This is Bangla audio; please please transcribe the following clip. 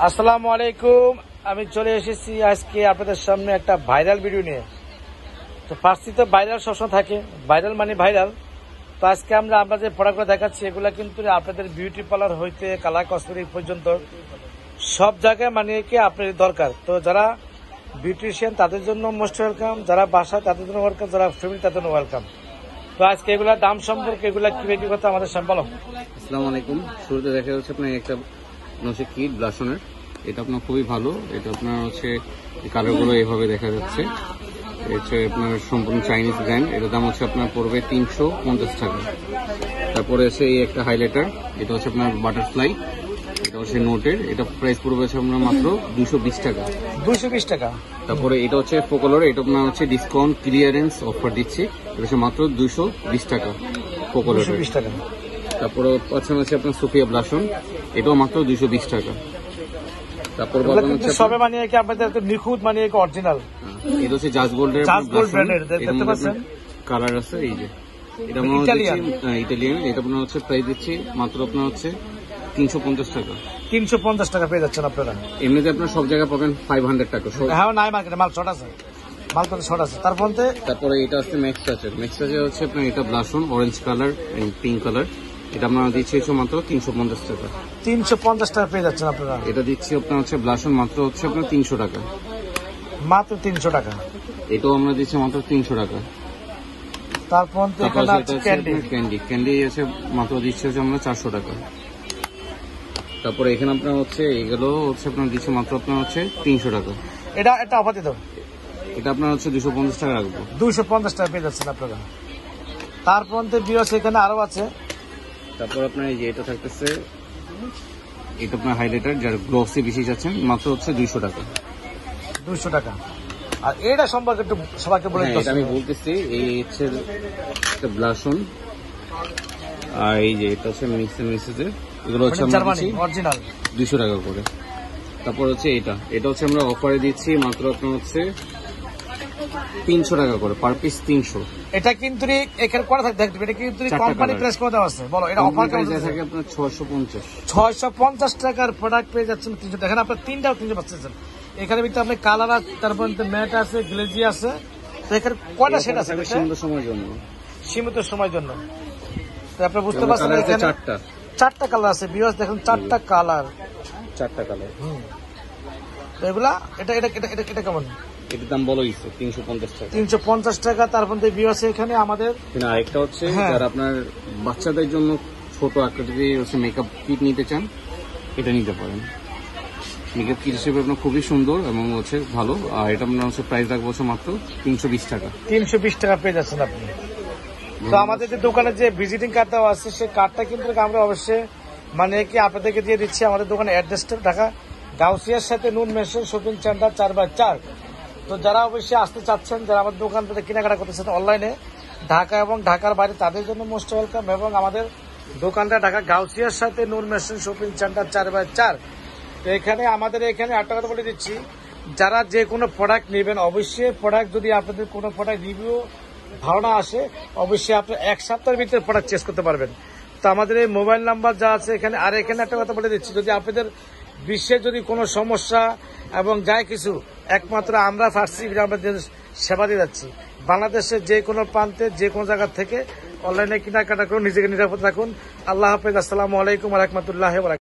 আসসালামু আলাইকুম। আমি চলে এসেছি আজকে আপনাদের সামনে একটা ভাইরাল ভিডিও নিয়ে। তো ফার্স্টে তো ভাইরাল সবসময় থাকে, ভাইরাল মানে ভাইরাল। তো আজকে আমরা যে প্রোডাক্টগুলো দেখাচ্ছি এগুলো কিন্তু আপনাদের বিউটি পার্লার হইতে কালার কসমেটিক পর্যন্ত সব জায়গায় মানে কি আপনাদের দরকার। তো যারা বিউটিশিয়ান তাদের জন্য মোস্ট ওয়েলকাম, যারা বাসা তাদের জন্য ওয়েলকাম, যারা ফ্যামিলি তাদের জন্য ওয়েলকাম। তো আজকে এগুলোর দাম সম্পর্কে এগুলা কি বিক্রি করতে আমাদের সামনে বলো। আসসালামু আলাইকুম। শুরুতে দেখা যাচ্ছে আপনার একটা কিট ব্লাশনের, এটা আপনার খুবই ভালো। এটা আপনার হচ্ছে কালারগুলো এভাবে দেখা যাচ্ছে। হচ্ছে আপনার সম্পূর্ণ চাইনিজ ব্র্যান্ড। এটার দাম হচ্ছে আপনার পড়বে 350 টাকা। তারপরে আছে এই একটা হাইলাইটার, এটা হচ্ছে আপনার বাটারফ্লাই, এটা হচ্ছে নোটের, এটা প্রাইস পড়বে হচ্ছে আপনার মাত্র 220 টাকা। 220 টাকা। তারপরে এটা হচ্ছে ফোকালার, এটা আপনার হচ্ছে ডিসকাউন্ট ক্লিয়ারেন্স অফার দিচ্ছি, এটা হচ্ছে মাত্র 220 টাকা ফোকালার। 220 টাকা। তারপরে পাচ্ছেন হচ্ছে আপনার সোফিয়া ব্লাশন, এটাও মাত্র 220 টাকা। তারপর সবে মানে কি আপনাদের নিখুঁত মানে কি অরিজিনাল। এটা হচ্ছে জাজ গোল্ডের দেখতে পাচ্ছেন কালার আছে। এই যে এটা আমরা ইটালিয়ান, এটা আপনার হচ্ছে প্রাইস দিচ্ছি মাত্র আপনার হচ্ছে 350 টাকা। 350 টাকা পেয়ে যাচ্ছেন আপনারা। এমনিতে আপনার সব জায়গায় পাবেন 500 টাকা। হ্যাঁ, নাই মার্কেটে মাল শর্ট আছে, মাল তো শর্ট আছে। তারপরে এটা হচ্ছে ম্যাক্স টাচের, হচ্ছে আপনার এটা blush on orange colour and pink colour, এটা আমরা দিচ্ছি মাত্র 350 টাকা। 350 টাকা পেয়ে যাচ্ছেন আপনারা। এটা দিচ্ছি আপনার হচ্ছে ব্লাশন মাত্র হচ্ছে আপনার 300 টাকা। মাত্র 300 টাকা। এটাও আমরা দিচ্ছি মাত্র 300 টাকা। তারপর ক্যান্ডি আছে মাত্র দিচ্ছি হচ্ছে আমরা 400 টাকা। তারপরে এখানে আপনার হচ্ছে এগুলো হচ্ছে আপনার দিচ্ছে মাত্র আপনার হচ্ছে 300 টাকা। এটা অফার দিত, এটা আপনার হচ্ছে 250 টাকা রাখবো। 250 টাকা পেয়ে যাচ্ছেন আপনারা। তারপর বিয়স এখানে আরো আছে। তারপর আপনার এই যে এটা থাকতেছে, এটা আপনার হাইলাইটার যার গ্লসি বেশি যাচ্ছেন, মাত্র হচ্ছে 200 টাকা। 200 টাকা। আর এটা সম্পর্কে একটু সবাইকে বলে দিতে আমি বলতেছি, এই হচ্ছে একটা ব্লাশন, আর এই যে এটা হচ্ছে মিক্সের, এগুলো হচ্ছে জার্মানি অরিজিনাল 200 টাকা করে। তারপর হচ্ছে এটা হচ্ছে আমরা অফারে দিচ্ছি মাত্র আপনার হচ্ছে 300 টাকা করে, পার পিস 300। এটা কিন্তু এখানে করা থাকে, দেখবেন এটা কিন্তু কোম্পানি প্রেস করে দেওয়া আছে। বলো এটা অফার কেমন থাকে? আপনার 650 টাকার প্রোডাক্ট পেয়ে যাচ্ছেন 300। দেখেন আপনার 300 পাচ্ছেন। এখানে ভিতরে আপনার কালার আছে, তারপর ম্যাট আছে, গ্লেজি আছে। তো এখানে কয়টা সেট আছে? সীমিত সময়ের জন্য। তো আপনি বুঝতে পারছেন এখানে চারটা কালার আছে। ভিউয়ার্স দেখুন, চারটা কালার। তো এগুলা এটা কেমন? এটার দাম বলো 350 টাকা। 350 টাকা। তারপর ভিউয়ার্স এখানে আমাদের আরেকটা হচ্ছে যারা আপনার বাচ্চাদের জন্য ছোট আকৃতির হচ্ছে মেকআপ কিট নিতে চান, এটা নিতে পারেন। মেকআপ কিট হিসেবে আপনার খুবই সুন্দর এবং হচ্ছে ভালো। আর এটা আপনার হচ্ছে প্রাইস রাখবো মাত্র 320 টাকা। 320 টাকা পেয়ে যাচ্ছেন আপনি। তো আমাদের যে দোকানে যে ভিজিটিং কার্ড দেওয়া আছে, সেই কার্ডটা কিন্তু আমরা অবশ্যই মানে কি আপনাদেরকে দিয়ে দিচ্ছি। আমাদের দোকানের অ্যাড্রেসটা ঢাকা গাউসিয়ার সাথে নুন মেশিন শপিং সেন্টার 4/4। তো যারা অবশ্যই আসতে চাচ্ছেন, যারা আমাদের দোকান থেকে কেনাকাটা করতে চাচ্ছেন অনলাইনে, ঢাকা এবং ঢাকার বাইরে, তাদের জন্য মোস্ট ওয়েলকাম। এবং আমাদের দোকানটা ঢাকা গাউসিয়ার সাথে নুন মেশিন শপিং সেন্টার 4/4। তো এখানে আমাদের এখানে একটা কথা বলে দিচ্ছি, যারা যে কোনো প্রোডাক্ট নেবেন, অবশ্যই প্রোডাক্ট যদি আপনাদের কোনো প্রোডাক্ট রিভিউ ভালো না আসে, অবশ্যই আপনি 1 সপ্তাহের ভিতরে প্রোডাক্ট চেঞ্জ করতে পারবেন। তো আমাদের এই মোবাইল নাম্বার যা আছে এখানে। আর এখানে একটা কথা বলে দিচ্ছি, যদি আপনাদের বিশ্বের যদি কোনো সমস্যা এবং যায় কিছু, একমাত্র আমরা ফার্সি আমাদের সেবা দিয়ে যাচ্ছি। বাংলাদেশের যে কোনো প্রান্তে যে কোনো জায়গা থেকে অনলাইনে কেনাকাটা করুন, নিজেকে নিরাপদ রাখুন। আল্লাহ হাফেজ। আসসালামু আলাইকুম ওয়া রাহমাতুল্লাহি ওয়া বারাকাতুহু।